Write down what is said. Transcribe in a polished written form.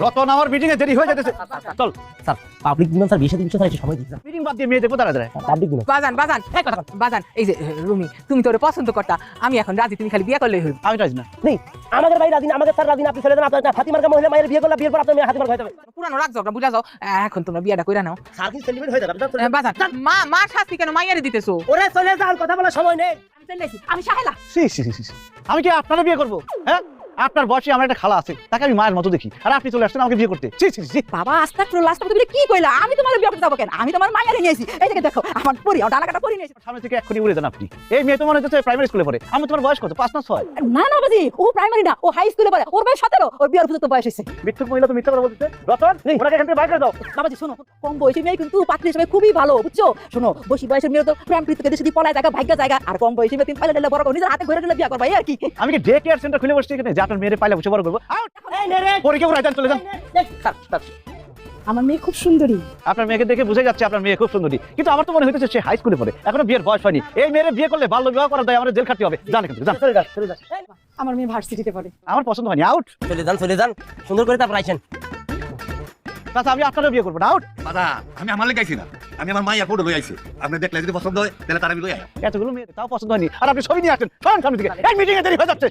রতন আমার মিটিং এ দেরি হয়ে যেতেছে চল স্যার পাবলিক বিমান স্যার 20 স্যার একটু সময় দিন স্যার। মিটিং বাদ দিয়ে মেয়ে দেখবো দাঁড়া পাবলিক বিমান বাজান এই যে রুমি তুমি তোরে পছন্দ করতা আমি এখন রাজি তুমি খালি বিয়ে করলেই হইব আমি রাজি না নেই আমাদের ভাই রাদিন আমাদের স্যার রাদিন আপনি চলে যান আপনার ফাতিমার মহিলা মায়ের বিয়ে করলে বিয়ের পর আপনার মেয়ে হাতিমার হয়ে যাবে পুরানো রাগ ঝগড়া বুঝা যাও এখন তোমরা বিয়েটা কইরা নাও স্যার কি সেলিব্রেট হয়ে যাবে বাজান মা শাস্তি কেন মাইয়ারে দিতেছো ওরে চলে যান কথা বলার সময় নেই আমি সাহেলা আমি কি আপনারা বিয়ে করবো হ্যাঁ আপনার বয়সে আমার একটা খালা আছে তাকে আমি মায়ের মতো দেখি আর আপনি চলে আসছেন আমাকে বিয়ে করতে বাবা আস্তাগফিরুল্লাহ আস্তাগফিরুল্লাহ কি কইলা আমি তোমার বিয়ে করতে যাবো কেন আমি তোমার মাইয়ারে নিয়েছি এই যে দেখো আমার পরি ডানা কাটা পরি নিয়েছি সামনে থেকে এক্ষুনি উড়ে যান আপনি এই মেয়ে তো মনে হচ্ছে প্রাইমারি স্কুলে পড়ে আমি তোমার বয়স কত 5 না 6 না না বাজি ও প্রাইমারি না ও হাই স্কুলে পড়ে ওর বয়স 17 ওর বিয়ের উপযুক্ত বয়স হইছে মিথ্যুক মহিলা তো মিথ্যা কথা বলতেছে রতন ওনাকে এখান থেকে বাইর করে দাও বাবাজি শোনো কম বয়সী মেয়ে কিন্তু পাত্রী হিসেবে খুবই ভালো বুঝছো শোনো বেশি বয়সের মেয়ে তো প্রেম প্রীতিকে দেশে পলায় জায়গা ভাগ্য জায়গা আর কম বয়সী মেয়ে তুমি পাইলে দিলে বড় করে নিজের হাতে ঘুরে দিলে বিয়ে করবা এই আর কি আমি কি ডে কেয়ার সেন্টার খুলে বসছি এখানে যে আপনার মেয়েরে পাইলে বসে বড় করবো পরীক্ষা করে চলে যান আমার মেয়ে খুব সুন্দরী আপনার মেয়েকে দেখে বুঝে যাচ্ছে আপনার মেয়ে খুব সুন্দরী কিন্তু আমার তো মনে হইতেছে সে হাই স্কুলে পড়ে এখনো বিয়ের বয়স হয়নি এই মেয়ের বিয়ে করলে বাল্য বিবাহ করা দেয় আমাদের জেল খাটতে হবে জান এখান থেকে যান চলে যান আমার মেয়ে ভার্সিটিতে পড়ে আমার পছন্দ হয়নি আউট চলে যান সুন্দর করে তারপর আইছেন তাছাড়া আমি আপনারও বিয়ে করবো না আউট দাদা আমি আমার লেগে আইছি না আমি আমার মাইয়া ফটো লই আইছি আপনি দেখলে যদি পছন্দ হয় তাহলে তার আমি লই আই এতগুলো মেয়ে তাও পছন্দ হয়নি আর আপনি ছবি নিয়ে আসছেন সামনে থেকে এই মিটিং এ দেরি হয়ে যাচ্ছে